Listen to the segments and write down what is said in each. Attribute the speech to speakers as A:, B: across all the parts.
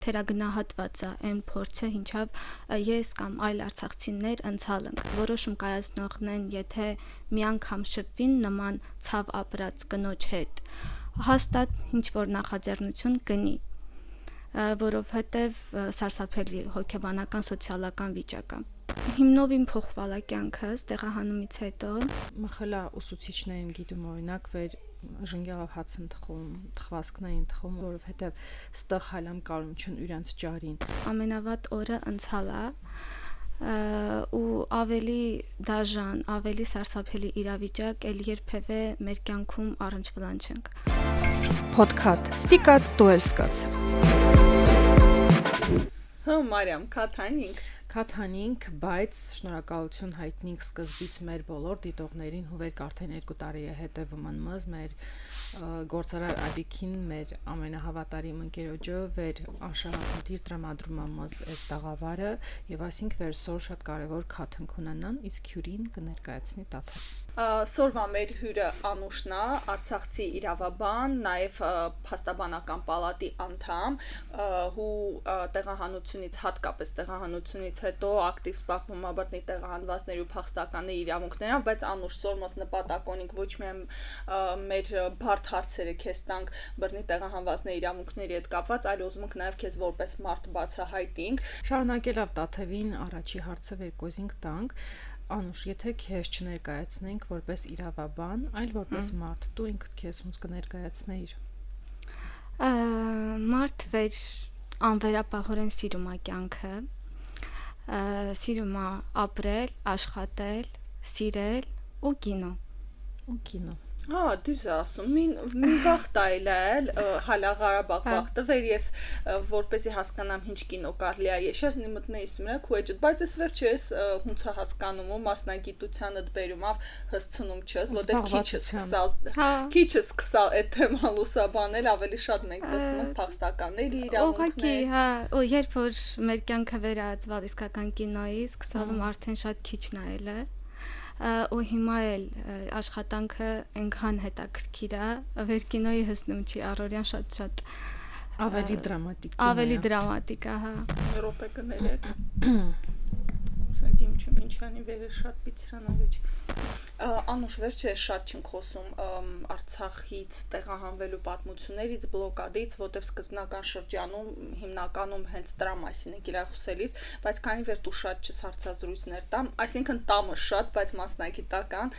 A: թերագնահատված է այն փորձը, ինչով ես կամ այլ արցախցիներ ընցալենք։ Որոշում կայացնողն են, եթե մի անգամ շփվին նման ցավ ապրած կնոջ հետ, հաստատ ինչ-որ նախաձեռնություն կնի, որովհետև սարսափելի հոգեբանական սոցիալական վիճակ է։ Հիմնովին փոխվել է կյանքս տեղահանումից հետո։
B: Մխլա ուսուցիչներին գիտում օրինակ վեր ժնգյալով հաց են թխում, թխվածքներին թխում, որովհետև ստեղ հալամ կարում չն իրենց ջարին։
A: Ամենավատ օրը ընցալ է ու ավելի դաժան, ավելի սարսափելի իրավիճակ էլ երբևէ մեր կյանքում առնչվլան չենք։
C: Podcast Ստիկած դուելսկաց։
D: Մարիամ,
B: Քաթանինք, բայց շնորհակալություն հայտնենք սկզբից մեր բոլոր դիտողներին, հուվեր արդեն 2 տարի է հետևում անմզ մեր գործարար Ալիքին, մեր ամենահավատարիմ ընկերոջը վեր անշահախնդիր տրամադրում ամզ այս տաղավարը եւ այսինք վեր սոր շատ կարեւոր քաթանք ունենան, իսկ հյուրին կներկայացնի Տաթև։
D: Սորվա մեր հյուրը Անուշն է, Արցախցի իրավաբան, նաև փաստաբանական պալատի անդամ, ու տեղահանությունից հատկապես տեղահանությունից հետո ակտիվ զբաղվում է բռնի տեղահանվածների ու փախստականի իրավունքներով, բայց Անուշ սորմոս նպատակոնիկ ոչ միայն մեր բարդ հարցերը քեզ տանք բռնի տեղահանվածների իրավունքների հետ կապված, այլ ուզում ենք նաև քեզ որպես մարդ բացահայտենք։
B: Շարունակելով Տաթևին առաջի հարցը վերկոզինք տանք, Անուշ, եթե քեզ չներկայացնենք որպես իրավաբան, այլ որպես մարդ, դու ինքդ քեզ ոնց կներկայացնեիր։
A: Մարդ վեր անվերապահորեն սիրում է կյանքը, սիրում է ապրել, աշխատել, սիրել ու կինո։
D: Դուզ ասում, մին վաղտ այլ հալա Ղարաբաղ վաղտը վեր ես որպեսի հասկանամ ինչ կինո կարելի է ես նիմտնեի սումրա քուեջդ, բայց ես վերջ ես հունցա հասկանում ու մասնագիտությանդ բերում ավ հսցնում չես, որտեղ քիչս սկսալ այդ թեման լուսաբանել ավելի շատ մենք տեսնում փախստականների իրավունքներ։
A: Ու երբ որ մեր կյանքը վերածվել իսկական կինոյի, սկսալում արդեն շատ քիչ նայել է։ Ու հիմա էլ աշխատանքը այնքան հետաքրքիր է, վեր կինոյի հսնում չի, առօրյան շատ ավելի դրամատիկ է, հա։
D: Եվրոպա կներեք։ Սակիմ չմինչանի վերը շատ պիցրանավեջ։ Անուշ, վերջ է շատ չենք խոսում Արցախից տեղահանվելու պատմություններից, բլոկադից, որտեղ սկզբնական շրջանում հիմնականում հենց դրա մասին է գիրախոսելիս, բայց քանի որ դու շատ չես հարցազրույցներ տամ, այսինքն տամը շատ, բայց մասնագիտական,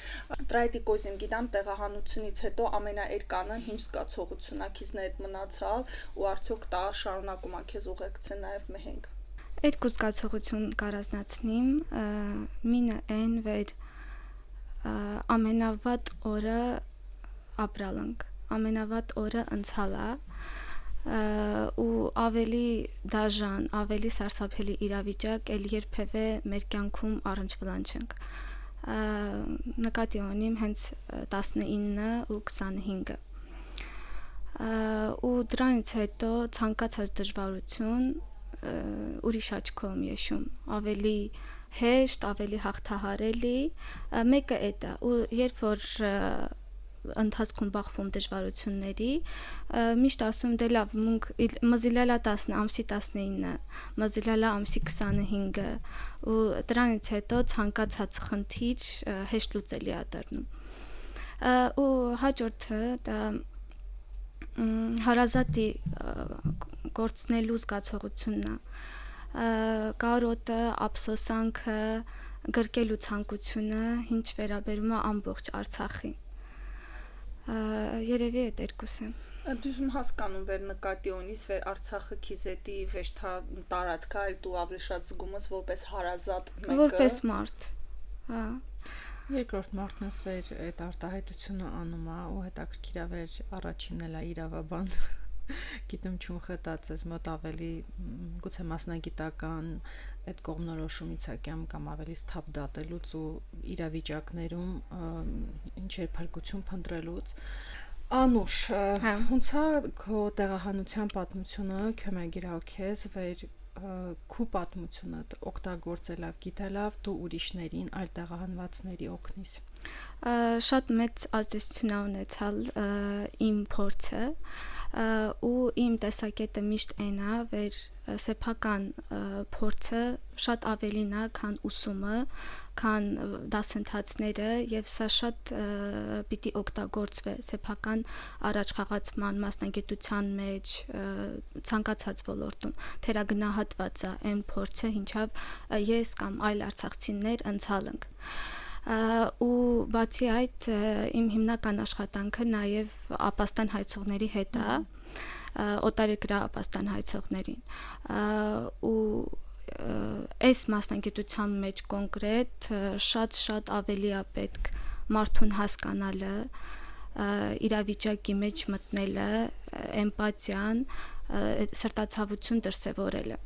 D: տրայտիկոզիմ գիտամ տեղահանությունից հետո ամենաերկանը ինչ զգացողություն է քիզն հետ մնացալ ու արդյոք դա շարունակում է քեզ ուղեկցել նաև մեհենք։
A: Երկու զգացողություն կառանձնացնիմ, մինը այն վեր ամենավատ օրը ապրալանք, ամենավատ օրը ընցալ է ու ավելի դաժան, ավելի սարսափելի իրավիճակ էլ երբևէ մեր կյանքում առնչվլան չենք։ Նկատի ունիմ հենց 19 ու 25-ը։ Ու դրանից հետո ցանկացած դժվարություն ուրիշ աչքով եշում, ավելի հեշտ, ավելի հաղթահարելի, մեկը էդ է, ու երբ որ ընթացքում բախվում դժվարությունների, միշտ ասում դե լավ, մունք մզիլալա 10 ամսի 19, մզիլալա ամսի 25-ը, ու դրանից հետո ցանկացած խնդիր հեշտ լուծելի է դառնում։ Ու հաջորդը դա հարազատի գործնելու զգացողությունն է, կարոտը, ափսոսանքը, գրկելու ցանկությունը, ինչ վերաբերում է ամբողջ Արցախին։ Երևի այդ երկուսը։
D: Դուզում հասկանում վեր նկատի ունիս վեր Արցախը քիզետի վեշթա տարածք այլ դու ավելի շատ զգում ես որպես հարազատ մեկը։
A: Որպես մարդ։ Հա։
B: Երկրորդ մարդն ես վեր այդ արտահայտությունը անում է ու հետաքրքիր է վեր առաջինն էլ է իրավաբան։ Գիտեմ չում խտած մոտ ավելի գուցե մասնագիտական այդ կողմնորոշումից կամ ավելի սթափ դատելուց ու իրավիճակներում ինչեր փրկություն փնտրելուց։ Անուշ, ոնց է քո տեղահանության պատմությունը, քյոմագիրալ քեզ վեր քու պատմությունը օգտագործելով, գիտելով դու ուրիշներին այլ տեղահանվածների օգնիս։
A: Շատ մեծ ազդեցություն ա ունեցալ իմ փորձը ու իմ տեսակետը միշտ այն է, որ սեփական փորձը շատ ավելին է, քան ուսումը, քան դասընթացները եւ սա շատ պիտի օգտագործվի սեփական առաջխաղացման մասնագիտության մեջ ցանկացած ոլորտում թերագնահատված է այն փորձը, ինչով ես կամ այլ արցախցիներ ընցալենք ու բացի այդ իմ հիմնական աշխատանքը նաև ապաստան հայցողների հետ է օտարերկրյա ապաստան հայցողներին ու այս մասնագիտության մեջ կոնկրետ շատ ավելի է պետք մարդուն հասկանալը իրավիճակի մեջ մտնելը էմպաթիան սրտացավություն դրսևորելը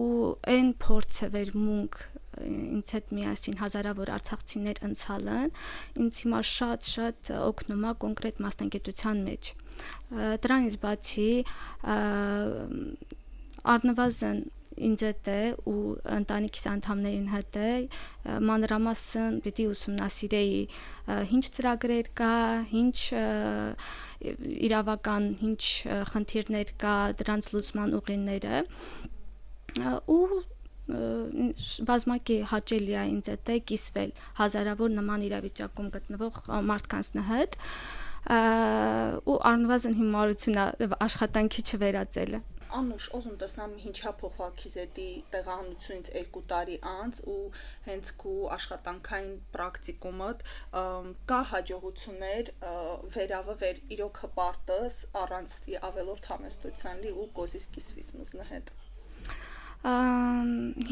A: ու այն փորձը վերմունք ինձ հետ միասին հազարավոր արցախցիներ ընցալեն ինձ հիմա շատ օգնում է կոնկրետ մասնագիտության մեջ դրանից բացի առնվազն ինձ հետ է ու ընտանիքիս անդամներին հետ է մանրամասն պիտի ուսումնասիրեի ինչ ծրագրեր կա ինչ իրավական ինչ խնդիրներ կա դրանց լուծման ուղիները ու բազմակի հաճելի է ինձ հետ է կիսվել հազարավոր նման իրավիճակում գտնվող մարդկանց հետ ու առնվազն հիմարություն է աշխատանքի չվերածելը
D: Անուշ, ոզում տեսնամ ինչա փոխվակի զետի տեղահանությունից 2 տարի անց ու հենց քու աշխատանքային պրակտիկումդ կա հաջողություններ վերավեր իրոք հպարտս առանց ավելորդ համեստության լի ու կոզիս կիսվիս մզնը հետ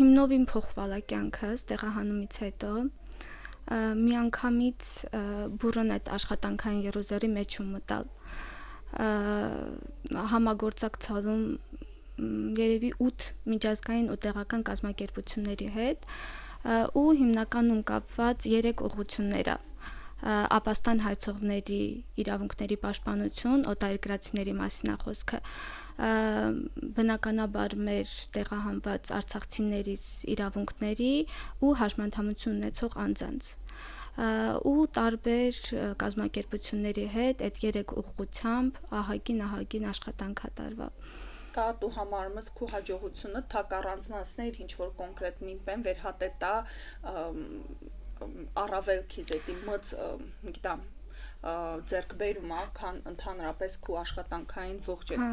A: հիմնովին փոխվալա կյանքս տեղահանումից հետո մի անգամից բուրըն այդ աշխատանքային երուզերի մեջ ու մտալ համագործակցալում երևի 8 միջազգային ու տեղական կազմակերպությունների հետ ու հիմնականում կապված 3 ուղղություններով ապաստան հայցողների իրավունքների պաշտպանություն, օտարերկրացիների մասին է խոսքը բնականաբար մեր տեղահանված արցախցիներից իրավունքների ու հաշմանդամություն ունեցող անձանց ու տարբեր կազմակերպությունների հետ այդ 3 ուղղությամբ ահագին աշխատանք կատարվել
D: կա դու համարումս քու հաջողությունը թակ առանձնացներ ինչ որ կոնկրետ միմպեն վերհատետա առավել քիզետի մծ գիտամ ձերկբերումա քան ընդհանրապես քու աշխատանքային ողջ էս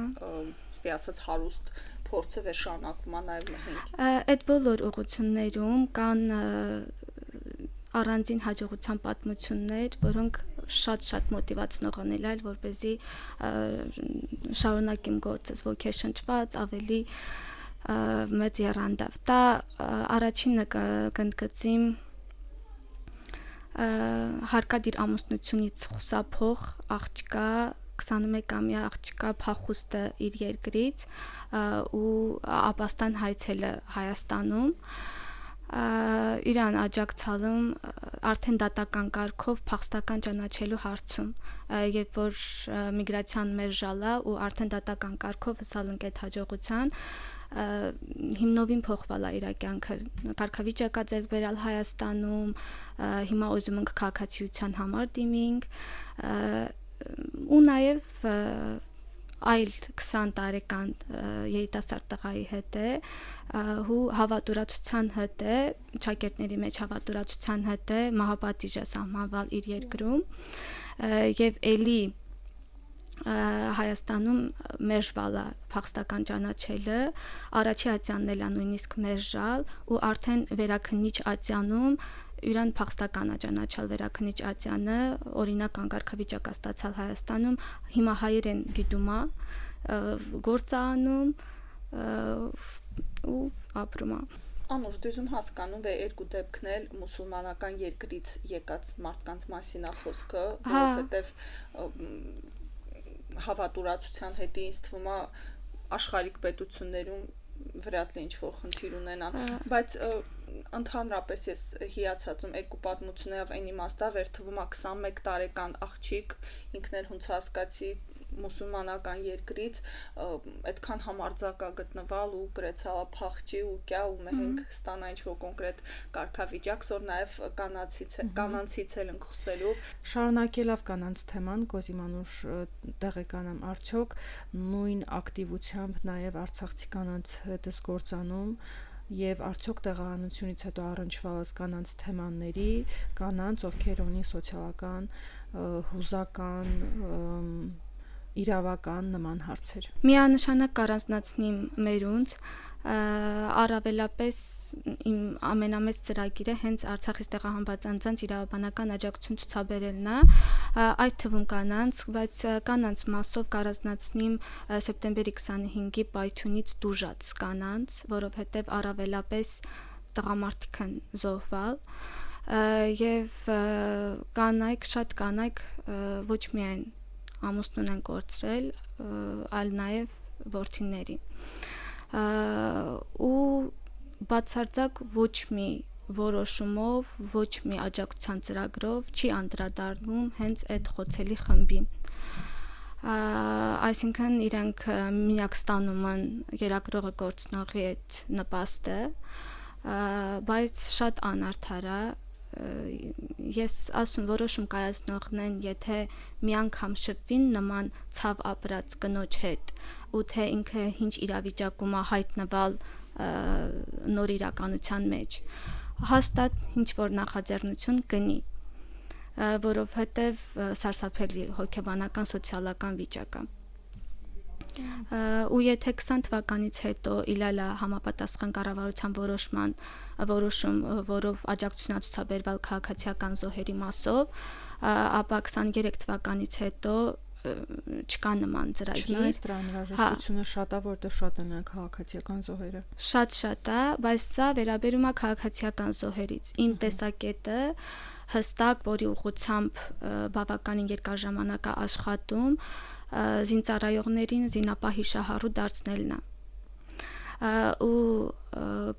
D: ստի ասած հարուստ փորձը վերշանակվում է նաև մենք
A: այդ բոլոր ուղղություններում կան առանձին հաջողության պատմություններ, որոնք շատ մոտիվացնող են ելալ, որպեսզի շարունակեմ գործս ոգեշնչված, ավելի մեծ եռանդավ։ Դա առաջինը կընդգծիմ հարկադիր ամուսնությունից խուսափող աղջկա 21-ամյա աղջկա փախուստը իր երկրից ու ապաստան հայցելը Հայաստանում իրան աջակցալում արդեն դատական կարգով փախստական ճանաչելու հարցում երբ որ միգրացիան մերժալա ու արդեն դատական կարգով հսալնք այդ հաջողության հիմնովին փոխվալա իր կյանքը կարգավիճակա ձեռք բերալ Հայաստանում հիմա ուզում ենք քաղաքացիության համար դիմենք ու նաև այլ 20 տարեկան երիտասարդ տղայի հետ է ու հավատուրացության հետ է ճակերտների մեջ հավատուրացության հետ է մահապատիժը սահմանվել իր երկրում եւ էլի Հայաստանում մերժվալա փախստական ճանաչելը առաջի ատյանն էլա նույնիսկ մերժալ ու արդեն վերաքննիչ ատյանում իրան փախստական ճանաչալ վերաքննիչ ատյանը օրինակ անկարգավիճակ ստացալ Հայաստանում հիմա հայերեն գիտում է գործանում ու ապրում է
D: Անուշ դուզում հասկանում է երկու դեպքն էլ մուսուլմանական երկրից եկած մարդկանց մասին է խոսքը որովհետեւ հավատուրացության հետ ինձ թվում է աշխարհիկ պետություններում վրաց ինչ որ խնդիր ունենան բայց ընդհանրապես ես հիացածում երկու պատմություններով այն իմաստա վեր թվում է 21 տարեկան աղջիկ ինքն էլ հունց հասկացի մուսուլմանական երկրից այդքան համարձակա գտնվալ ու գրեցալա փախչի ու կյա ու մենք ստանա ինչ-որ կոնկրետ կարգավիճակ, որ նաև կանանցից էլ ենք խոսելու։
B: Շարունակելով կանանց թեման, Կոզիմանուշ տեղեկանամ արդյոք նույն ակտիվությամբ նաև արցախցի կանանց հետ է գործանում եւ արդյոք տեղահանությունից հետո առնչվալս կանանց թեմաների, կանանց, ովքեր ունի սոցիալական, հուզական, իրավական նման հարցեր։
A: Միանշանակ կառանձնացնիմ մերունց առավելապես իմ ամենամեծ ծրագիրը հենց Արցախից տեղահանված անձանց իրավաբանական աջակցություն ցուցաբերելն է, այդ թվում կանանց, բայց կանանց մասով կառանձնացնիմ սեպտեմբերի 25-ի պայթյունից դուժած կանանց, որովհետև առավելապես տղամարդիկ են զոհվել եւ կանայք, շատ կանայք ոչ միայն ամուսնուն են կորցրել, այլ նաև որդիներին։ Ու բացարձակ ոչ մի որոշումով, ոչ մի աջակցության ծրագրով չի անդրադառնում հենց այդ խոցելի խմբին։ Այսինքն իրենք միակ ստանում են երակրողը կորցնողի այդ նպաստը, բայց շատ անարդար է։ Ես ասում որոշում կայացնողն են, եթե մի անգամ շփվին նման ցավ ապրած կնոջ հետ, ու թե ինքը ինչ իրավիճակում է հայտնվել նոր իրականության մեջ, հաստատ ինչ որ նախաձեռնություն կնի, որովհետև սարսափելի հոգեբանական սոցիալական վիճակ է։ Ու եթե 20 թվականից հետո իլալա համապատասխան կառավարության որոշում, որով աջակցություն ցուցաբերվել քաղաքացիական զոհերի մասով, ապա 23 թվականից հետո չկա նման ծրագիր։
B: Չնայած դրա անհրաժեշտությունը շատ է, որտեղ շատ են քաղաքացիական զոհերը։
A: Շատ է, բայց սա վերաբերում է քաղաքացիական զոհերից։ Իմ տեսակետը հստակ, որի ուղղությամբ բավականին երկար ժամանակ է աշխատում, զինծառայողներին զինապահի շահառու դարձնելն է։ Ու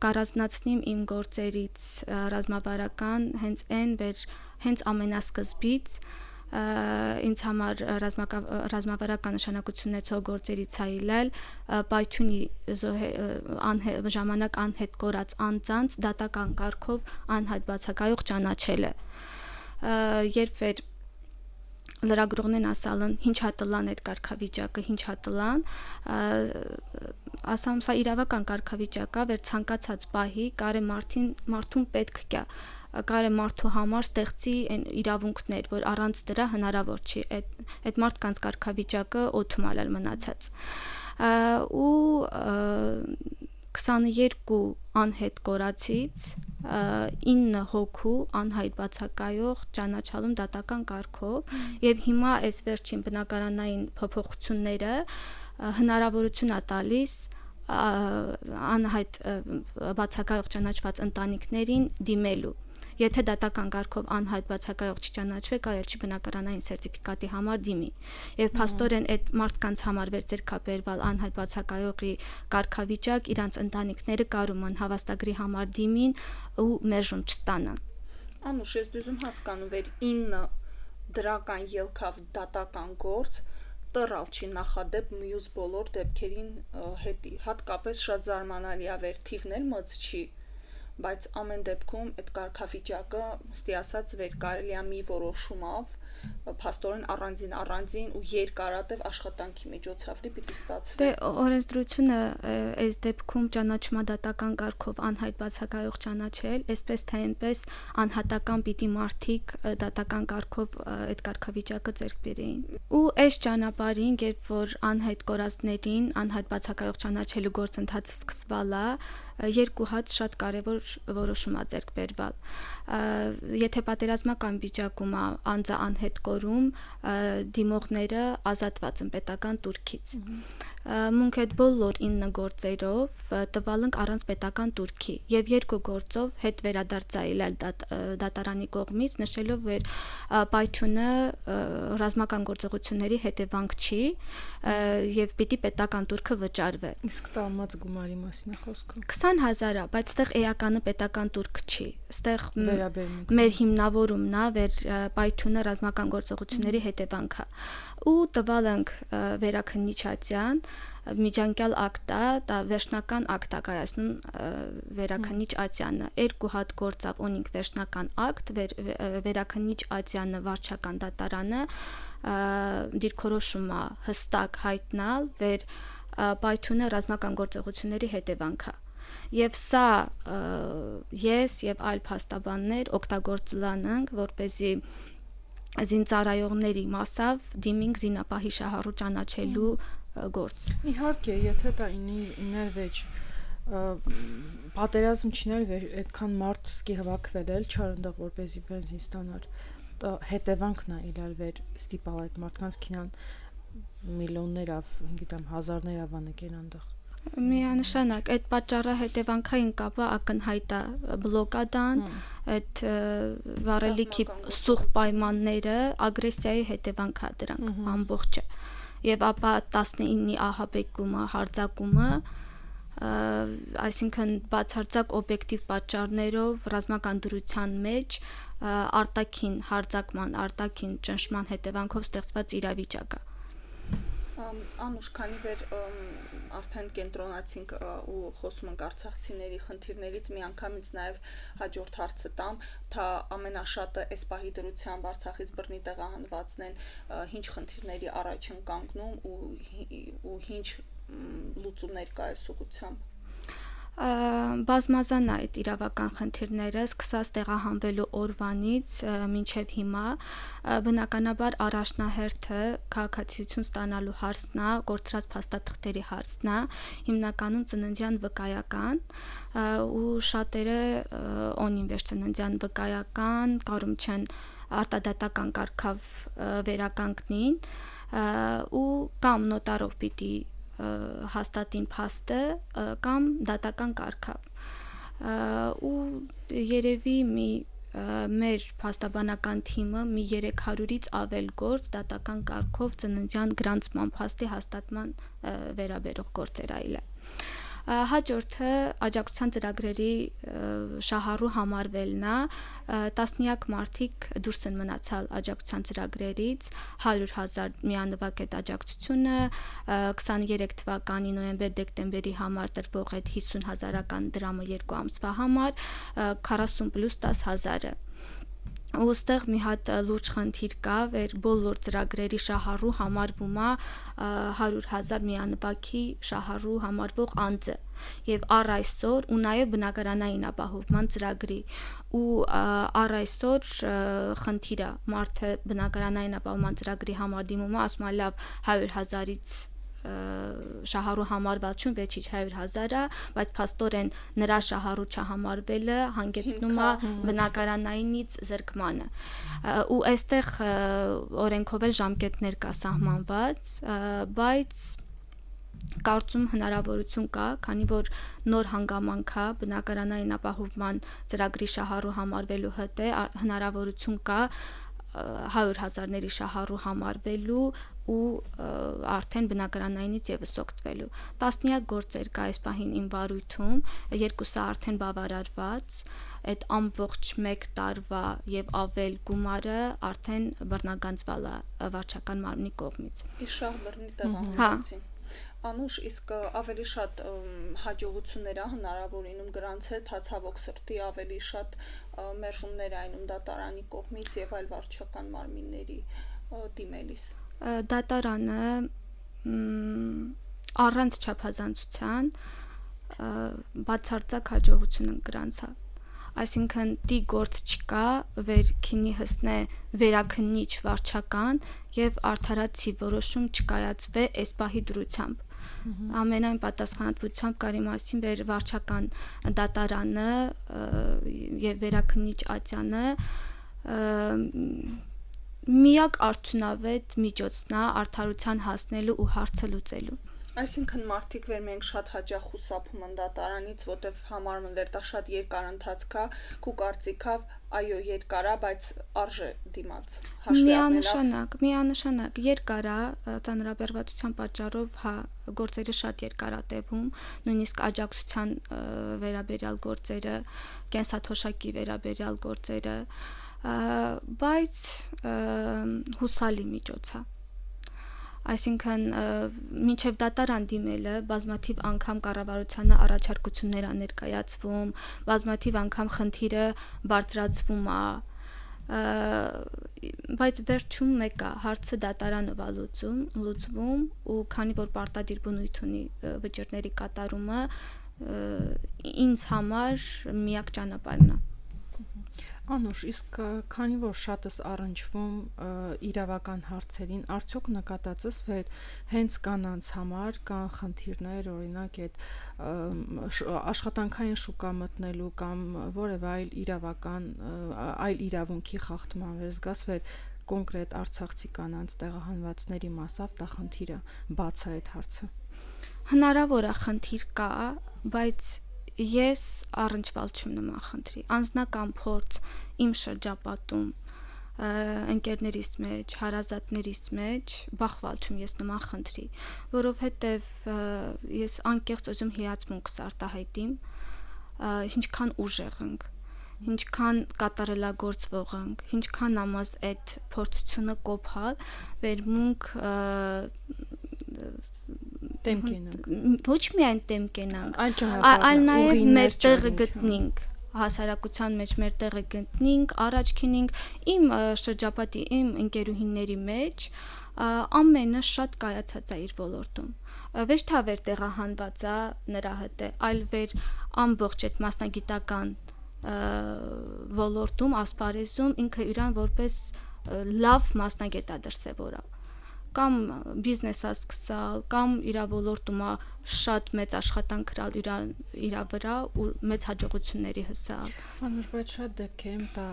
A: կառանձնացնիմ իմ գործերից ռազմավարական հենց ամենասկզբից ինձ համար ռազմավարական նշանակություն ունեցող գործերից այլել պայթյունի ժամանակ անհետ կորած անձանց դատական կարգով անհայտ բացակայող ճանաչելը։ Երբ որ լրագրողներն ասալն ինչ հատլան այդ կարգավիճակը, ինչ հատլան, ասամ սա իրավական կարգավիճակ է, որ ցանկացած պահի կարե մարդուն պետք է կարե մարդու համար ստեղծի այն իրավունքներ, որ առանց դրա հնարավոր չի այդ մարդկանց կարգավիճակը օդում ալալ մնացած։ Ու 22 անհետ կորածից 9 հոգու անհայտ բացակայող ճանաչալում դատական կարգով եւ հիմա այս վերջին բնակարանային փոփոխությունները հնարավորություն է տալիս անհայտ բացակայող ճանաչված ընտանիքներին դիմելու։ Եթե դատական կարգով անհայտ բացակայող չճանաչվի, կարելի չի բնակարանային սերտիֆիկատի համար դիմի։ Եվ փաստորեն այդ մարդկանց համար վերցերքաբերվել անհայտ բացակայողի կարգավիճակ իրանց ընտանիքները կարում են հավաստագրի համար դիմին ու մերժում չստանան։
D: Անուշ, ես դուզում հասկանում էր 9 դրական ելքավ դատական գործ տռալ չի նախադեպ մյուս բոլոր դեպքերին հետի, հատկապես շատ զարմանալի է վեր թիվն էլ մծ չի, բայց ամեն դեպքում այդ կարգավիճակը ստի ասած վեր կարելի է մի որոշումով փաստորեն առանձին ու երկարատև աշխատանքի միջոցով պիտի ստացվի։
A: Դե օրենսդրությունը այս դեպքում ճանաչումադատական կարգով անհայտ բացակայող ճանաչել, այսպես թե այնպես անհատական պիտի մարդիկ դատական կարգով այդ կարգավիճակը ձեռք բերեին։ Ու այս ճանապարհին, երբ որ անհայտ կորածներին անհայտ բացակայող ճանաչելու գործընթացը սկսվել է, երկու հատ շատ կարևոր որոշում է ձեռք բերվել։ Եթե պատերազմական վիճակում անձը անհետ կորում, դիմողները ազատված են պետական турքից։ մունք այդ բոլոր 9 գործերով տվալնք առանց պետական турքի եւ 2 գործով հետ վերադարձայել դատարանի կողմից նշելով որ պայթյունը ռազմական գործողությունների հետևանք չի եւ պիտի պետական турքը վճարվի։
B: Իսկ տալմած գումարի մասին է խոսքը։
A: 20000 է, բայց այդտեղ էականը պետական турք չի։ Այդտեղ
B: Վերաբերմունք
A: մեր հիմնավորումն է որ պայթյունը ռազմական գործողությունների հետևանք է։ Ու տվալանք վերաքննիչացիան միջանկյալ ակտա, դա վերջնական ակտ է կայացնում վերաքննիչ ացյանը։ 2 հատ գործավ ունենք վերջնական ակտ, վերաքննիչ ացյանը վարչական դատարանը դիրքորոշում է հստակ հայտնալ, որ պայթյունը ռազմական գործողությունների հետևանք է։ Եվ սա ես եւ այլ փաստաբաններ օգտագործելանք, որպեսզի զինծառայողների մասով դիմինք զինապահի շահառու ճանաչելու գործ։
B: Իհարկե, եթե դա իներ վեճ պատերազմ չներ վեր այդքան մարդ սկի հավաքվել էլ չարնդեղ որպեսի բենզին ստանար հետևանքն է իրար վեր ստիպալ այդ մարդկանց քինան միլիոններով, գիտեմ, հազարներով անեկեն անդեղ։
A: Միանշանակ այդ պատճառը հետևանքային կապը ակնհայտ է բլոկադան, այդ վարելիքի սուղ պայմանները ագրեսիայի հետևանք է դրանք ամբողջը։ Եվ ապա 19-ի ահաբեկումը, հարձակումը, այսինքն բացարձակ օբյեկտիվ պատճառներով ռազմական դրության մեջ արտաքին հարձակման, արտաքին ճնշման հետևանքով ստեղծված իրավիճակ է։
D: Անուշ, քանի որ արդեն կենտրոնացինք ու խոսում ենք արցախցիների խնդիրներից, միանգամից նաև հաջորդ հարցը տամ, թա ամենաշատը այս պահի դրությամբ Արցախից բռնի տեղահանվածն են, ինչ խնդիրների առաջ են կանգնում ու ինչ լուծումներ կա այս ուղղությամբ։
A: Բազմազան է այդ իրավական խնդիրները, սկսած տեղահանվելու օրվանից մինչև հիմա, բնականաբար առաջնահերթը քաղաքացիություն ստանալու հարցն է, կորցրած փաստաթղթերի հարցն է, հիմնականում ծննդյան վկայական ու շատերը օնինվեշ ծննդյան վկայական, կարում չեն արտադատական կարգով վերականգնին ու կամ նոտարով պիտի հաստատին փաստը կամ դատական կարգով ու երևի մեր փաստաբանական թիմը մի 300-ից ավել գործ դատական կարգով ծննդյան գրանցման փաստի հաստատման վերաբերող գործեր այլ է։ Հաջորդը աջակցության ծրագրերի շահառու համարվելն է, տասնյակ մարդիկ դուրս են մնացալ աջակցության ծրագրերից, 100,000 միանվագ այդ աջակցությունը, 23 թվականի նոյեմբեր-դեկտեմբերի համար տրվող այդ 50,000-ական դրամը 2 ամսվա համար, 40+ 10,000-ը։ Ու ստեղ մի հատ լուրջ խնդիր կա, որ բոլոր ծրագրերի շահառու համարվում է 100,000 միանվագի շահառու համարվող անձը եւ առ այսօր ու նաեւ բնակարանային ապահովման ծրագրի ու առ այսօր խնդիրը մարդը բնակարանային ապահովման ծրագրի համար դիմում է, ասում է լավ 100,000-ից շահառու համարված չուն վեճիչ 100,000-ը, բայց փաստորեն նրա շահառու չհամարվելը հանգեցնում է բնակարանայինից զրկմանը։ Ու այստեղ օրենքով էլ ժամկետներ կա սահմանված, բայց կարծում հնարավորություն կա, քանի որ նոր հանգամանք է բնակարանային ապահովման ծրագրի շահառու համարվելու հետ է, հնարավորություն կա 100,000-ների շահառու համարվելու ու արդեն բնակարանայինից եւս օգտվելու։ Տասնյակ գործեր կա այս պահին իմ վարույթում, երկուսը արդեն բավարարված, այդ ամբողջ 1 տարվա եւ ավել գումարը արդեն բռնագանձվել է վարչական մարմնի կողմից։
D: Իշահ բռնի տեղահանվածին։ Անուշ, իսկ ավելի շատ հաջողություններ է հնարավոր ինում գրանցել, թա ցավոք սրտի ավելի շատ մերժումներ այնում դատարանի կողմից եւ այլ վարչական մարմինների դիմելիս։
A: Դատարանը առանց չափազանցության բացարձակ հաջողություն գրանցա։ Այսինքն դի գործ չկա, վեր քինի հսնե վերաքննիչ վարչական եւ արդարացի որոշում չկայացվե այս պահի դրությամբ։ Ամենայն պատասխանատվությամբ կարի մասին վեր վարչական դատարանը եւ վերաքննիչ ատյանը միակ արդյունավետ միջոցն է արդարության հասնելու ու հարցը լուծելու։
D: Այսինքն մարդիկ վեր մենք շատ հաճախ խուսափում են դատարանից, որտեվ համարում են վեր դա շատ երկար ընթացք է, քու կարծիքով այո երկար է, բայց արժե դիմաց
A: միանշանակ երկար է, ծանրաբեռվածության պատճառով հա գործերը շատ երկար է տևում, նույնիսկ աջակցության վերաբերյալ գործերը, կենսաթոշակի վերաբերյալ գործերը, բայց հուսալի միջոց է։ Այսինքն մինչև դատարան դիմելը բազմաթիվ անգամ կառավարությանը առաջարկություններ է ներկայացվում, բազմաթիվ անգամ խնդիրը բարձրացվում է, բայց վերջում մեկ է հարցը դատարանով է լուծվում ու քանի որ պարտադիր բնույթ ունի վճիռների կատարումը ինձ համար միակ ճանապարհն է։
B: Անուշ, իսկ քանի որ շատս առնչվում իրավական հարցերին, արդյոք նկատածս վեր հենց կանանց համար կան խնդիրներ, օրինակ այդ աշխատանքային շուկա մտնելու կամ որևէ այլ իրավունքի խախտման վեր զգաս վեր կոնկրետ արցախցի կանանց տեղահանվածների մասով դա խնդիրը բաց է այդ հարցը։
A: Հնարավոր է խնդիր կա, բայց ես առնչվալ չեմ նման խնդրի, անձնական փորձ իմ շրջապատում ընկերներիս մեջ, հարազատներիս մեջ բախվել չեմ ես նման խնդրի, որովհետև ես անկեղծ ուզում հիացմունքս արտահայտիմ, ինչքան ուժեղ ենք, ինչքան կատարելագործվող ենք, ինչքան ամազ այդ փորձությունը կոփալ, վերմունք ոչ միայն դեմ կենանք, այլ նաև մեր տեղը գտնենք, հասարակության մեջ մեր տեղը գտնենք, առաջ քինենք, իմ շրջապատի, իմ ընկերուհիների մեջ ամենը շատ կայացած է իր ոլորտում։ Ոչ թե վեր տեղահանված է նրա հետ, այլ վեր ամբողջ այդ մասնագիտական ոլորտում, ասպարեզում ինքը իրան որպես լավ մասնագետ է դրսևորել։ Կամ բիզնես է սկսալ, կամ իր ոլորտում է շատ մեծ աշխատանք գրալ իր վրա ու մեծ հաջողությունների հասալ։
B: Անուշ, բայց շատ դեպքերում դա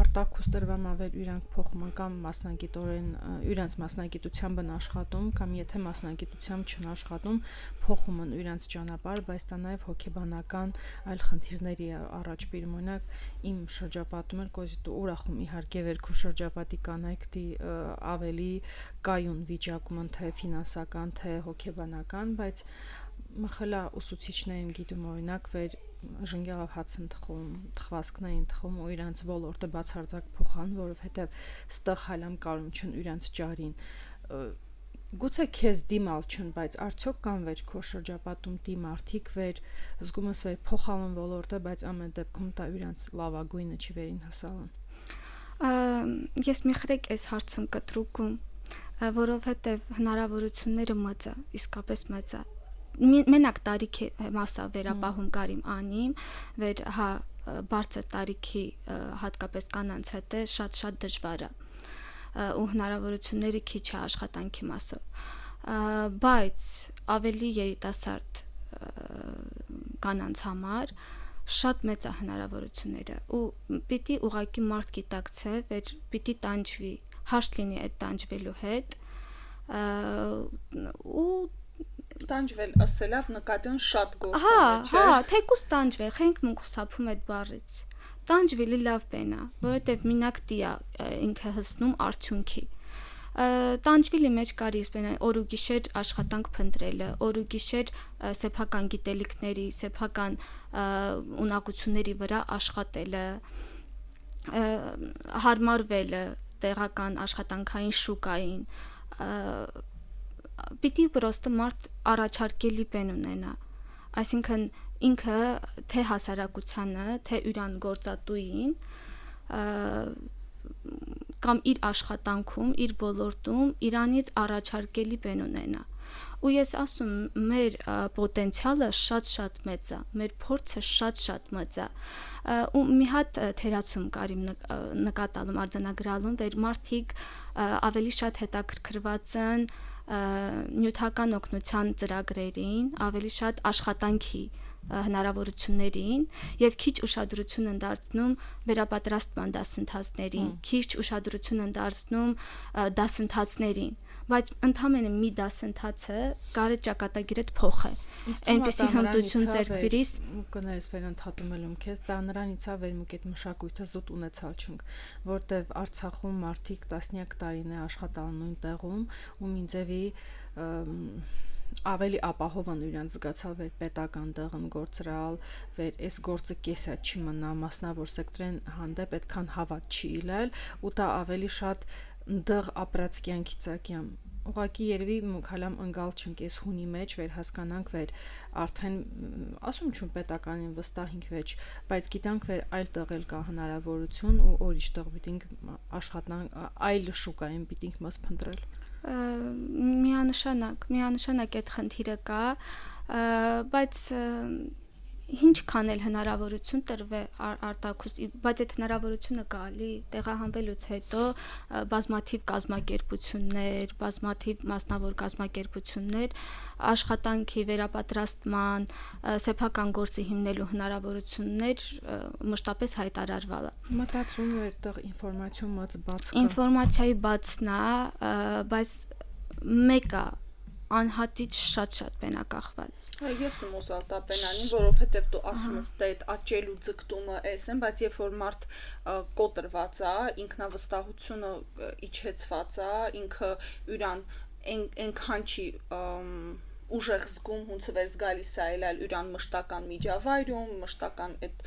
B: արտաքուստ դրվում ավել իրանք փոխում են կամ մասնագիտորեն իրանց մասնագիտությամբ են աշխատում, կամ եթե մասնագիտությամբ չեն աշխատում, փոխում են իրանց ճանապարհ, բայց դա նաև հոգեբանական այլ խնդիրների առաջ բերում։ Օրինակ իմ շրջապատում էլ կոզիտու ուրախում իհարկե վերքու շրջապատի կանայք դի ավելի կայուն վիճակում են թե ֆինանսական, թե հոգեբանական, բայց մխլա ուսուցիչներին գիտում օրինակ վեր ժնգյալով հաց են թխում, թխվածքներին թխում ու իրանց ոլորտը բացարձակ փոխան, որովհետև ստեղ հալամ կարում չն իրանց ճարին։ Գուցե քեզ դիմալ չն, բայց արդյոք կան վեր քո շրջապատում դիմարդիկ վեր զգում ես վեր փոխալն ոլորտը, բայց ամեն դեպքում դա իրանց լավագույնը չի վերին հասալն։
A: Ես մի խրեք այս հարցում կտրուկում, որովհետև հնարավորությունները մեծ է, իսկապես մեծ է։ Մենակ տարիքի մասա վերապահում կարիմ անիմ, վեր հա բարձր տարիքի հատկապես կանանց հետ է շատ դժվար է ու հնարավորությունները քիչ է աշխատանքի մասով, բայց ավելի երիտասարդ կանանց համար շատ մեծ է հնարավորությունները ու պիտի ուղղակի մարդ գիտակցե, վեր պիտի տանջվի, հաշտ լինի այդ տանջվելու հետ ու
D: տանջվել ասելով նկատի ունի շատ գործ է,
A: չէ։ Հա, թեկուս տանջվել, խենք մենք խուսափում այդ բառից։ Տանջվելը լավ բան է, որովհետև մինակ դիա ինքը հսնում արդյունքի։ Տանջվելի մեջ կարի սպենան օր ու գիշեր աշխատանք փնտրելը, օր ու գիշեր սեփական գիտելիքների, սեփական ունակությունների վրա աշխատելը, հարմարվելը տեղական աշխատանքային շուկային, պիտի պրոստը մարդ առաջարկելի բան ունենա, այսինքն ինքը թե հասարակությանը, թե իրան գործատուին կամ իր աշխատանքում, իր ոլորտում իրանից առաջարկելի բան ունենա։ Ու ես ասում, մեր պոտենցիալը շատ մեծ է, մեր փորձը շատ մեծ է։ Ու մի հատ թերացում կարիմ նկատալում արձանագրալում, վեր մարդիկ ավելի շատ հետաքրքրված են նյութական օգնության ծրագրերին, ավելի շատ աշխատանքի հնարավորություններին եւ քիչ ուշադրություն են դարձնում վերապատրաստման դասընթացներին, քիչ ուշադրություն են դարձնում դասընթացներին, բայց ընդհանրապես մի դասընթացը կարելի ճակատագիրը փոխել։ Այնպեսի հմտություն ձեռք բերիս
B: կներես վերընդհատում եմ քեզ, դա նրանից է վերմուկ այդ մշակույթը զուտ ունեցալ չունք, որտեվ Արցախում մարդիկ տասնյակ տարիներ աշխատալ նույն տեղում ու ինձեւի ավելի ապահով են իրենց զգացալ վեր պետական տեղն գործրալ, վեր այս գործը կեսա չի մնա մասնավոր սեկտորեն հանդեպ այդքան հավատ չի իլել ու դա ավելի շատ դեղ ապրած կյանքից ակյամ ուղղակի երևի մուքալամ ընկալ չենք այս հունի մեջ վեր հասկանանք վեր արդեն ասում չուն պետականին վստահինք վեճ բայց գիտանք վեր այլ տեղել կա հնարավորություն ու ուրիշ տեղ պիտինք աշխատանք այլ շուկային պիտինք մաս փնտրել
A: միանշանակ այդ խնդիրը կա բայց ինչ քանել հնարավորություն տրվե արտակուստ, բայց այդ հնարավորությունը կալի տեղահանվելուց հետո բազմաթիվ կազմակերպություններ, բազմաթիվ մասնավոր կազմակերպություններ աշխատանքի վերապատրաստման, սեփական գործի հիմնելու հնարավորություններ մշտապես հայտարարվալ է։
B: Մտածում եմ այդտեղ ինֆորմացիոն բաց կա։
A: Ինֆորմացիայի բացն է, բայց մեկը անհատից շատ բենակախված։
D: Ես ում ուզալ տա բենանին, որովհետև դու ասում ես թե այդ աճելու ձգտումը էսեն, բայց երբ որ մարդ կոտրված է, ինքնավստահությունը իջեցված է, ինքը յուրան այնքան չի ուժեղ զգում ոնց վերս գալիս է այլ յուրան մշտական միջավայրում, մշտական այդ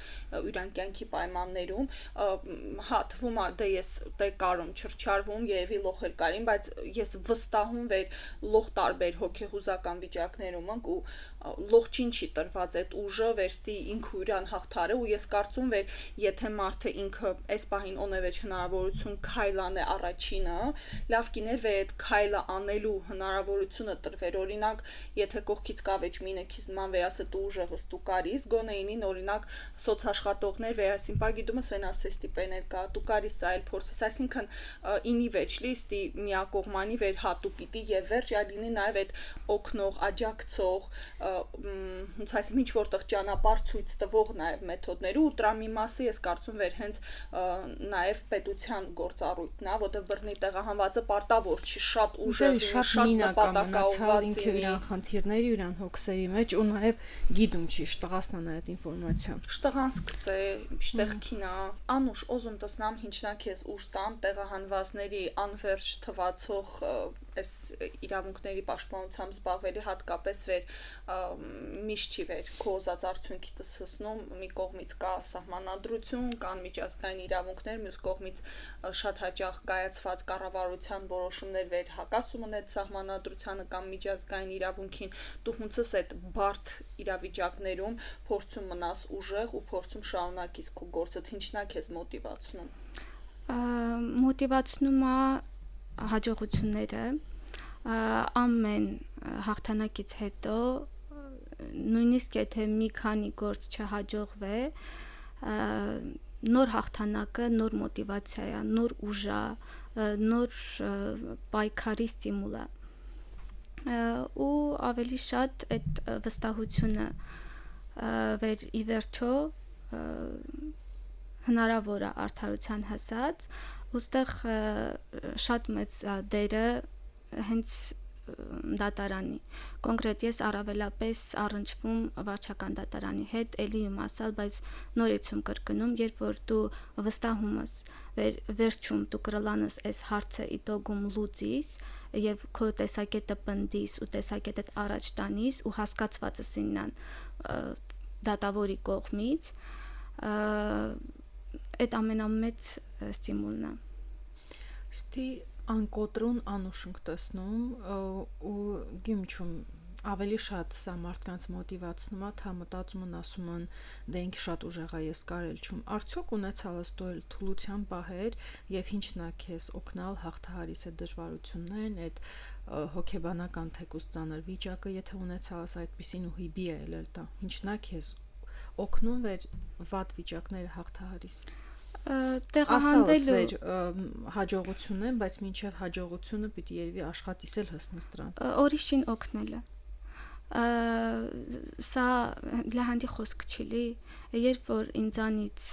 D: յուրան կյանքի պայմաններում, հա թվում է դե ես դե կարում չրչարվում երևի լոխել կարին, բայց ես վստահում վեր լոխ տարբեր հոգեհուզական վիճակներում ենք ու լոխչին չի տրված այդ ուժը վերստի ինքը յուրան հաղթարը ու ես կարծում վեր եթե մարդը ինքը այս պահին ունեվեջ հնարավորություն քայլանե առաջինը, լավ կիներ վեր այդ քայլը անելու հնարավորությունը տրվեր օրինակ եթե կողքից կավեջ մինը քիզ նման վերասը դու ուժեղս դու կարիս գոնեինին օրինակ սոցաշխատողներ վերասին պագիտումը սենասե ստիպեներ կա դու կարիս այլ փորձես այսինքն ինի վեճ լիստի միակողմանի վեր հատու պիտի եւ վերջ ալինի նաեւ այդ օգնող աջակցող ոնց ասեմ ինչ որտեղ ճանապարհ ցույց տվող նաեւ մեթոդներ ու տրամի մասը ես կարծում վեր հենց նաեւ պետության գործառույթն է որտեղ բռնի տեղահանվածը պարտավոր չի շատ ուժեղ շատ նպատակաուղղված
B: ինքը իրան խնդիրների իրան հոգսերի մեջ ու նաեւ գիտում չի շտղասնան այդ ինֆորմացիան
D: շտղան սկսե շտեղքինա անուշ օզում տսնամ հինչնա քեզ ուժ տամ տեղահանվածների անվերջ թվացող այս իրավունքների պաշտպանությամբ զբաղվելի հատկապես վեր միշտ չի վեր կոզած արդյունքի տեսնում մի կողմից կա սահմանադրություն կան միջազգային իրավունքներ մյուս կողմից շատ հաճախ կայացված կառավարության որոշումներ վեր հակասում են այդ սահմանադրությանը կամ միջազգային իրավունքին դու ոնցս այդ բարդ իրավիճակներում փորձում մնաս ուժեղ ու փորձում շարունակես քո գործը ինչն է քեզ մոտիվացնում
A: մոտիվացնում է հաջողությունները ամեն հաղթանակից հետո նույնիսկ եթե մի քանի գործ չհաջողվի նոր հաղթանակը նոր մոտիվացիա է նոր ուժ է նոր պայքարի ստիմուլ է ու ավելի շատ այդ վստահությունը վեր ի վերջո հնարավոր է արդարության հասած ուստեղ շատ մեծ դերը հենց դատարանի կոնկրետ ես առավելապես առնչվում վարչական դատարանի հետ էլի իմ ասալ բայց նորից կրկնում երբ որ դու վստահում ես վերջում դու կրլանես այս հարցը իտոգում լուծիս եւ քո տեսակետը պնդիս ու տեսակետդ առաջ տանիս ու հասկացված ես իննան դատավորի կողմից այդ ամենամեծ ստիմուլն է
B: Ստի անկոտրուն անուշունք տեսնում ու գիմչում ավելի շատ սա մարդկանց մոտիվացնում է թա մտածում են ասում են դե ինքը շատ ուժեղ է ես կարել չում արդյոք ունեցալ ես դու թուլության պահեր եւ ինչն է քեզ օգնալ հաղթահարից այդ դժվարություններն այդ հոգեբանական թեկուս ծանր վիճակը եթե ունեցալ ես այդպեսին ու հիբի է ելել դա ինչն է քեզ օգնում վեր վատ վիճակները հաղթահարից
A: տեղահանվելու
B: հաջողություն են, բայց մինչև հաջողությունը պիտի երևի աշխատիս էլ հասնես դրան։
A: Օրիշին օգնելը։ Սա լահանդի խոսք չի լի, երբ որ ինձանից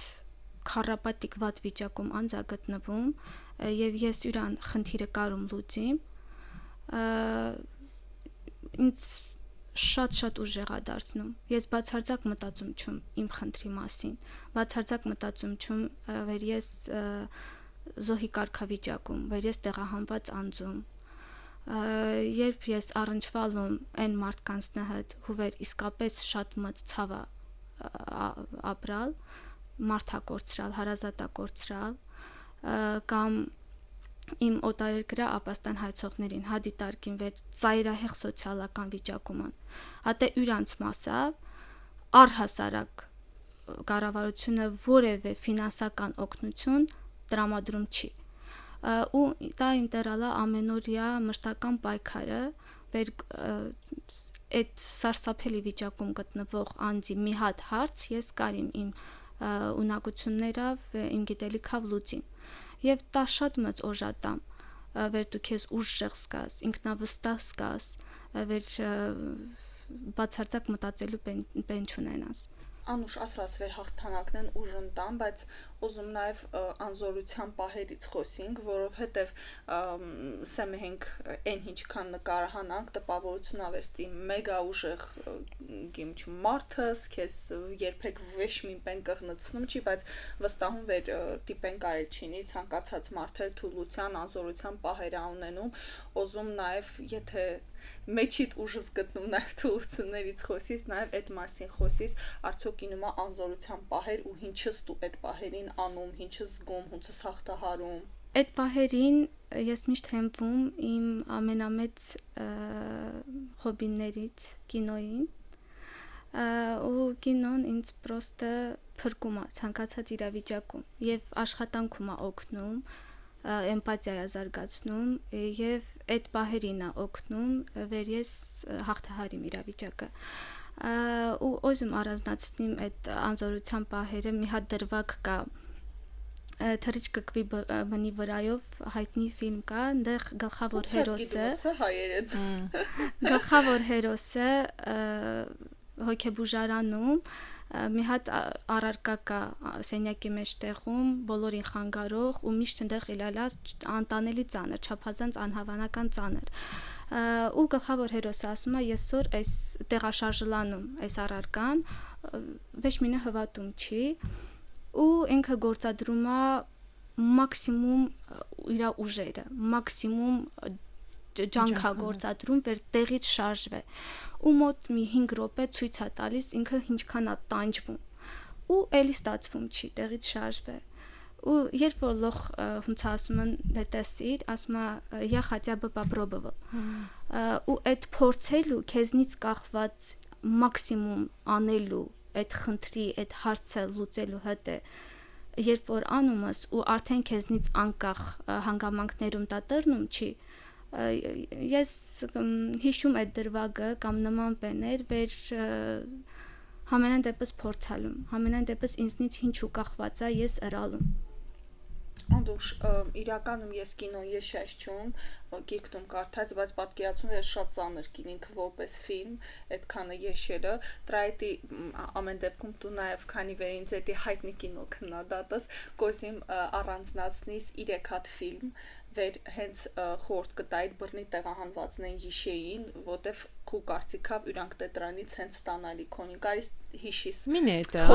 A: քառապատիկ վատ վիճակում անձա գտնվում եւ ես յուրան խնդիրը կարում լուծիմ, ինձ շատ ուժեղ է դարձնում։ Ես բացարձակ մտածում չում իմ խնդրի մասին, բացարձակ մտածում չում, որ ես զոհի կարգավիճակում, որ ես տեղահանված անձում, երբ ես առնչվալում այն մարդկանց նահդ, հուվեր իսկապես շատ մծ ցավա ապրալ, մարդակորցրալ, հարազատակորցրալ, կամ իմ օտարերկրյա ապաստան հայցողներին հադիտարկին վեր ծայրահեղ սոցիալական վիճակումն, հատե յուրանց մասավ առհասարակ կառավարությունը որևէ ֆինանսական օգնություն տրամադրում չի։ Ու դա իմ տերալա ամենօրյա մշտական պայքարը վեր այդ սարսափելի վիճակում գտնվող անձի մի հատ հարց ես կարիմ իմ ունակություններով իմ գիտելիքով լուծին։ Եւ դա շատ մեծ օժատամ, վեր դու քեզ ուժեղ զգաս, ինքնավստահ զգաս, վեր բացարձակ մտածելու բեն չունենաս։
D: Անուշ ասաս վեր հաղթանակն են ուժն տան, բայց ուզում նաև անզորության պահերից խոսենք, որովհետև սա մենք այն ինչքան նկարահանանք տպավորություն ավեստի մեգա ուժեղ գիմչ մարդս, քեզ երբեք վեշ մին պեն կղնցնում չի, բայց վստահում վեր տիպեն կարել չինի ցանկացած մարդել թուլության, անզորության պահեր ունենում, ուզում նաև եթե մեջիդ ուժս գտնում նաև թուլություններից խոսիս, նաև այդ մասին խոսիս, արդյոք ինումա անզորության պահեր ու ինչս դու այդ պահերին անում, ինչս զգում, ոնցս հաղթահարում։
A: Այդ պահերին ես միշտ հենվում իմ ամենամեծ հոբիներից կինոյին, ու կինոն ինձ պրոստը փրկում է ցանկացած իրավիճակում եւ աշխատանքում է օգնում, էմպաթիա է զարգացնում եւ այդ պահերին է օգնում, որ ես հաղթահարիմ իրավիճակը։ Ու ոզում առանձնացնիմ այդ անզորության պահերը մի հատ դրվագ կա թրիչկը կվի բնի վրայով հայտնի ֆիլմ կա, այնտեղ գլխավոր հերոսը հոգեբուժարանում մի հատ առարկա կա սենյակի մեջտեղում բոլորին խանգարող ու միշտ այնտեղ իլալա անտանելի ծանր, չափազանց անհավանական ծանր։ Ու գլխավոր հերոսը ասում է ես որ այս տեղաշարժլանում այս առարկան ոչ մինը հվատում չի ու ինքը գործադրում է մաքսիմում իր ուժերը, մաքսիմում ջանքա գործադրում վեր տեղից շարժվե ու մոտ մի 5 րոպե ցույց է տալիս ինքը ինչքան է տանջվում ու էլի ստացվում չի տեղից շարժվե ու երբ որ լոխ հունց ասում են դետեսիր ասում է я хотя бы попробовал ու այդ փորձելու քեզնից կախված մաքսիմում անելու այդ խնդրի այդ հարցը լուծելու հետ է երբ որ անումս ու արդեն քեզնից անկախ հանգամանքներում տատրնում չի ես հիշում այդ դրվագը կամ նման բաներ վեր համենայն դեպս փորձալում համենայն դեպս ինձնից ինչ ու կախված է ես ըրալում
D: Անդուշ իրականում ես կինո եշաշ չում գիրքնում կարդաց բայց պատկերացնում ես շատ ծանր կինինքը որպես ֆիլմ այդքանը եշելը դրայտի ամեն դեպքում դու նաև քանի վեր ինձ էդի հայտնի կինո քննադատս կոսիմ առանձնացնիս 3 հատ ֆիլմ վեր հենց խորտ կտայր բռնի տեղահանվածներին հիշեին, որտեվ քու կարծիքով իրանք տետրանից հենց ստանալի քոնիկարից հիշիս։
B: Մինե դա։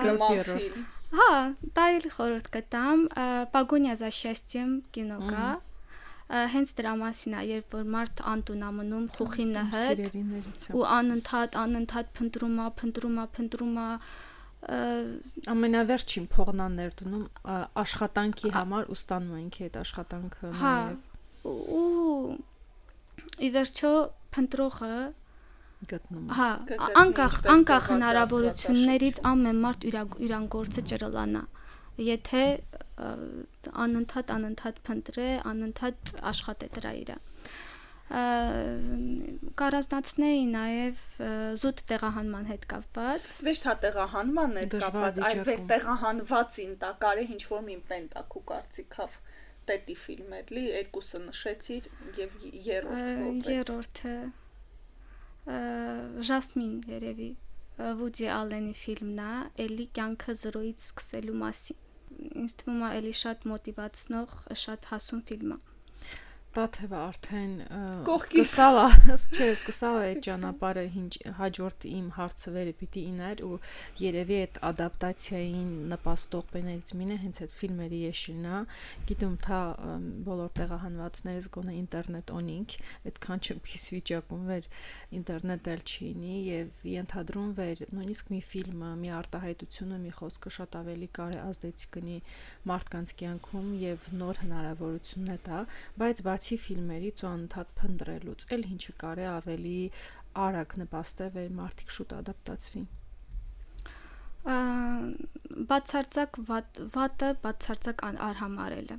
D: Նման ֆիլմ։
A: Հա, դա էլ խորտ կտամ, Պագոնիա за счастьем կինո կա։ Հենց դրա մասին է, երբ որ մարդ անտուն ամնում խուխինը հետ ու անընդհատ փնտրում է
B: ամենավերջին փողնաններ դնում աշխատանքի համար ու ստանում ենք այդ աշխատանքը
A: նաև ու ի վերջո փնտրողը
B: գտնում
A: հա անկախ հնարավորություններից ամեն մարդ իրան գործը ճրլանա եթե անընդհատ փնտրե անընդհատ աշխատե դրա իրա Կարազնացնեի նաև զուտ տեղահանման հետ կապված
D: Ոչ թե տեղահանման հետ կապված, այլ վեր տեղահանվածին տա կարե ինչ-որ մին պենտակու կարծիքով տետի ֆիլմ էլի, երկուսը նշեցիր եւ երրորդը
A: Ժասմին երևի Վուդի Ալենի ֆիլմն է, էլի կյանքը զրոյից սկսելու մասին։ Ինձ թվում է էլի շատ մոտիվացնող, շատ հասուն ֆիլմ է։
B: Տաթևը արդեն
D: Կողքից։
B: սկսալ է այդ ճանապարհը հաջորդ իմ հարցը վերը պիտի իներ ու երևի այդ ադապտացիային նպաստող բաներից մինը հենց այդ ֆիլմերի եշինն է գիտում թա բոլոր տեղահանվածներից գոնե ինտերնետ ունինք այդքան չփիս վիճակում վեր ինտերնետ էլ չինի եւ ենթադրում վեր նույնիսկ մի ֆիլմը մի արտահայտությունը մի խոսքը շատ ավելի կարի ազդեցիկ կնի մարդկանց կյանքում եւ նոր հնարավորություն է դա բայց ֆիլմերից ու անընդհատ փնտրելուց էլ ինչը կարի ավելի արագ նպաստե վեր մարդիկ շուտ ադապտացվին
A: բացարձակ վատը բացարձակ արհամարելը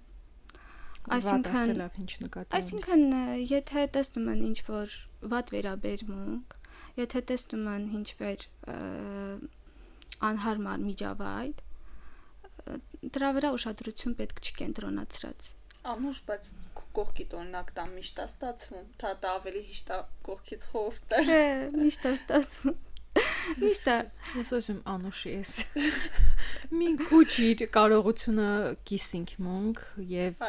A: այսինքն եթե տեսնում են ինչ որ վատ վերաբերմունք եթե տեսնում են ինչ որ անհարմար միջավայր դրա վրա ուշադրություն պետք չկենտրոնացրած
D: Անուշ, բայց կողքիդ օրինակ դա միշտ է ստացվում, դա ավելի հիշտ է կողքից խորտ է։
A: Չէ, միշտ է ստացվում։ Միշտ է։
B: Ես ուզում Անուշի ես։ Մին քուչիր կարողությունը կիսինք մոնք եւ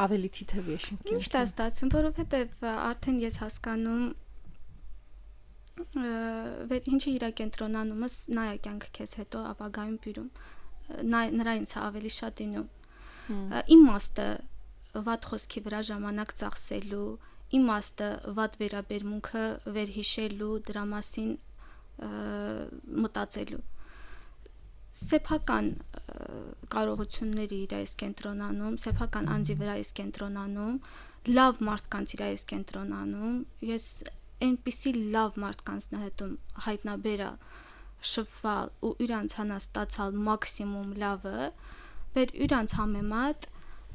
B: ավելի թիթև եշինք։
A: Միշտ է ստացվում, որովհետեւ արդեն ես հասկանում ինչի իրա կենտրոնանումս նա է կյանքը քեզ հետո ապագայում բյուրում։ Նրա ինձ ավելի շատ ինում իմաստը վատ խոսքի վրա ժամանակ ծախսելու, իմաստը վատ վերաբերմունքը վերհիշելու, դրա մասին մտածելու։ Սեփական կարողությունների իր այս կենտրոնանում, սեփական անձի վրա այս կենտրոնանում, լավ մարդկանց իր այս կենտրոնանում, ես այնպիսի լավ մարդկանց նահետում հայտնաբերա շփվել ու իրանց հանած ստացալ մաքսիմում լավը Վեր իրանց համեմատ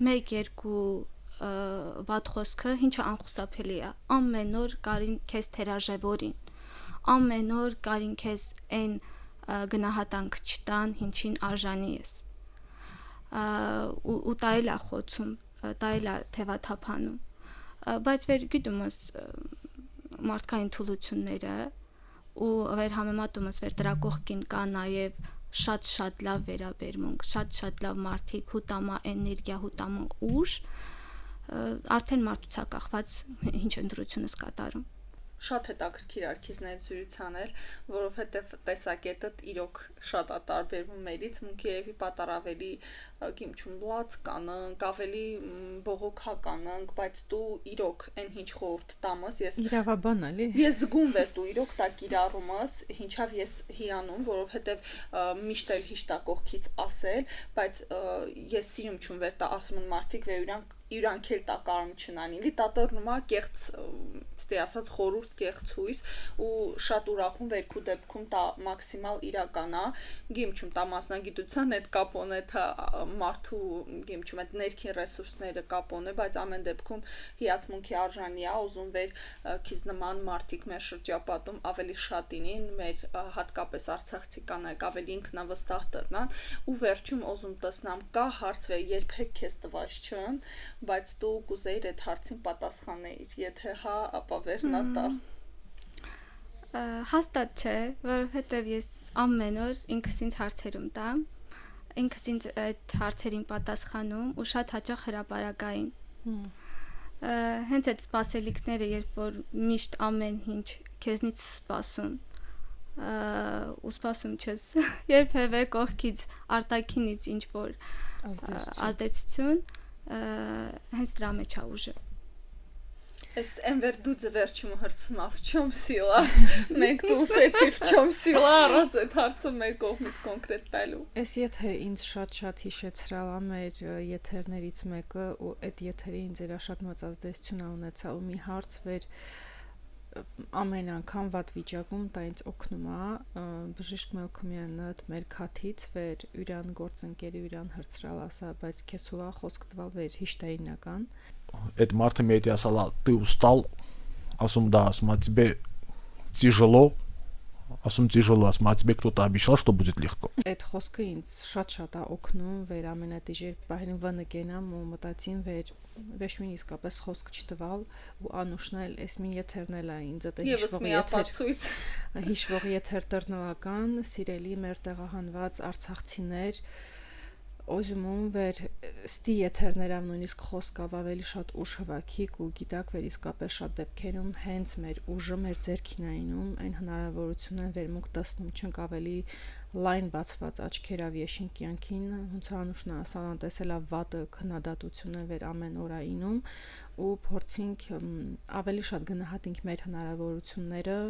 A: 1-2 վատ խոսքը ինչը անխուսափելի է ամեն օր կարին քեզ թերաժևորին ամեն օր կարին քեզ այն գնահատանք չտան ինչին արժանի ես ու տայել է խոցում տայել է թևաթափանում բայց վեր գիտումս մարդկային թուլությունները ու վեր համեմատումս վեր դրա կողքին կա նաև շատ լավ վերաբերմունք, շատ լավ մարդիկ, հուտամա էներգիա, հուտամա ուժ, արդեն մարդուցակախված ինչ ընդրությունս կատարում։
D: Շատ հետաքրքիր արքիզներ զրուցանել, որովհետև տեսակետդ իրոք շատ է տարբերվում մերից, մունք երևի պատար ավելի գիմչում լաց կանանք, ավելի բողոքական կանանք, բայց դու իրոք այն ինչ խորտ տամս, ես
B: իրավաբան էլի։
D: Ես զգում վեր դու իրոք տա կիրառումս, ինչավ ես հիանում, որովհետև միշտ էլ հիշտա կողքից ասել, բայց ես սիրում չուն վեր տա ասում են մարդիկ վեր իրանք էլ տա կարում չնանի, լի տատորնումա կեղծ ստի ասած խորուրդ կեղծ հույս ու շատ ուրախում վերքու դեպքում տա մաքսիմալ իրականա, գիմչում տա մասնագիտության այդ կապոն է թա մարդու գիմչում այդ ներքին ռեսուրսները կապոն է, բայց ամեն դեպքում հիացմունքի արժանի է, ուզում վեր քիզ նման մարդիկ մեր շրջապատում ավելի շատինին, մեր հատկապես արցախցի կանայք ավելի ինքնավստահ տրնան ու վերջում ուզում տեսնամ կա հարց վեր երբեք քեզ տված չն բայց դու կուզեիր այդ հարցին պատասխանել, եթե հա, ապա վերնա տա։
A: Հաստատ չէ, որովհետև ես ամեն օր ինքս ինձ հարցերում տամ, ինքս ինձ այդ հարցերին պատասխանում ու շատ հաճախ հրապարակային։ Հենց այդ սպասելիքները, երբ որ միշտ ամեն ինչ քեզնից սպասում, ու սպասում չես, երբևէ կողքից արտաքինից ինչ որ ազդեցություն հենց դրա մեջ է ուժը։
D: Ես ընվեր դու ձվերջում հրցնավ չոմ սիլա, մենք դու սեցի չոմ սիլա առած այդ հարցը մեր կողմից կոնկրետ տալու։
B: Ես եթե ինձ շատ հիշեցրալ է մեր եթերներից մեկը ու այդ եթերը ինձ էր շատ մեծ ազդեցություն ունեցավ ու մի հարց վեր ամեն անգամ վատ վիճակում դա ինձ օգնում է բժիշկ Մելքոմյանը մեր քաթից վեր յուրան գործընկերի յուրան հրցրալ ասա բայց քեզ հուա խոսք տվալ վեր հիշտայինական
E: Այդ մարդը մեդիա ասала ты устал ասում դա ասում тебе тяжело Ասում тяжело, а тебе кто-то обещал, что будет легко.
B: Այդ խոսքը ինձ շատ է օգնում վեր ամենատիժեր բահին վնկենամ ու մտածին վեշուն իսկապես խոսք չտվալ ու Անուշն էլ էս մի եթերնել է ինձ դա հիշվող եթեր տրնալական սիրելի մեր տեղահանված արցախցիներ Ոզումում վեր ստի եթերներով նույնիսկ խոսքավ ավելի շատ ուժ հվակիկ ու գիտակ վեր իսկապես շատ դեպքերում հենց մեր ուժը մեր ձեռքին այնում այն հնարավորությունը վերմուկ տեսնում չենք ավելի լայն բացված աչքերով եշին կյանքին ոնց Անուշն ասան տեսելա վատը քննադատությունը վեր ամեն օր այնում ու փորձենք ավելի շատ գնահատենք մեր հնարավորությունները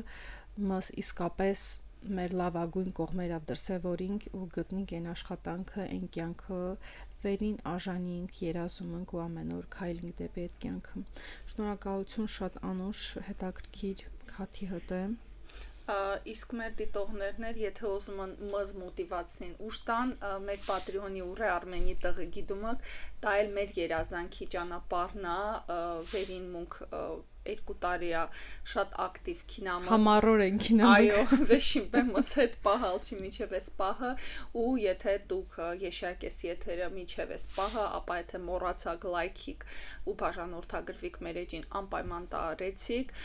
B: մաս իսկապես մեր լավագույն կողմերով դրսևորենք ու գտնենք այն աշխատանքը, այն կյանքը, վերին արժանինք, երազումնք ու ամեն օր քայլենք դեպի այդ կյանքը։ Շնորհակալություն շատ Անուշ, հետաքրքիր քաթի հետ է։
D: Իսկ մեր դիտողներն էր, եթե ուզում են մզ մոտիվացնեն ուշ տան, մեր Patreon-ի ուղը Արմենի տղը գիտումակ, դա էլ մեր երազանքի ճանապարհն է, վերին մունք 2 տարի է շատ ակտիվ կինամը
B: համառոր են կինամը
D: այո վեշին բեմս հետ պահալ չի միջև էս պահը ու եթե դուք եշակես եթերը միջև էս պահը ապա եթե մոռացաք լայքիկ ու բաժանորդագրվիկ մեր էջին անպայման տարեցիք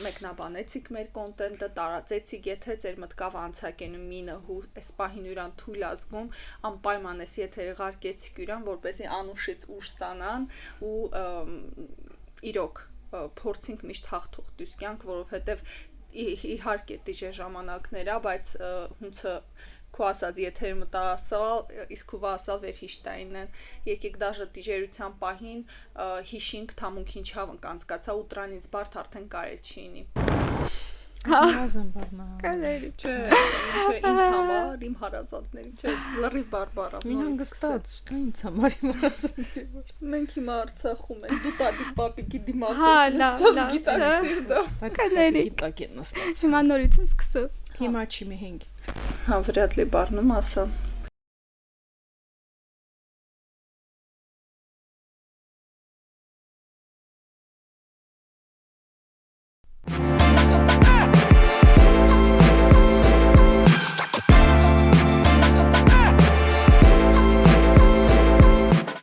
D: մեկնաբանեցիք մեր կոնտենտը տարածեցիք եթե ձեր մտքավ անցակենում մինը ու էս պահին յուրան թույլ ազգում անպայման էս եթերը ղարկեցիք յուրան որպեսզի Անուշից ուժ ստանան ու իրոք փորձենք միշտ հաղթող դուս կյանք, որովհետև իհարկե դիժե ժամանակներ է, բայց հունցը քո ասած եթեր մտածալ, իսկ քո ասալ վեր հիշտային են, եկեք դաժե դիժերության պահին հիշինք թամունքին չավն կանցկացա ու տրանից բարդ արդեն կարել չի ինի։
B: Հազն բառնա։
A: Կալերի
D: Չէ, ինձ համար, իմ հարազատների, չէ, լրիվ բարբարա։
B: Մին հանգստած, դա ինձ համար իմ հարազատների։
D: Մենք հիմա Արցախում ենք, դու տատիկ պապիկի դիմաց
A: Հա,
D: ես
A: լավ,
D: նստած
A: լավ,
D: գիտակցիր դա։
A: Կալերի
B: Գիտակ են նստած։
A: Հիմա նորից եմ սկսում
B: Հիմա չի մի հենք։
D: Հա, վրադ լի բառնում ասա։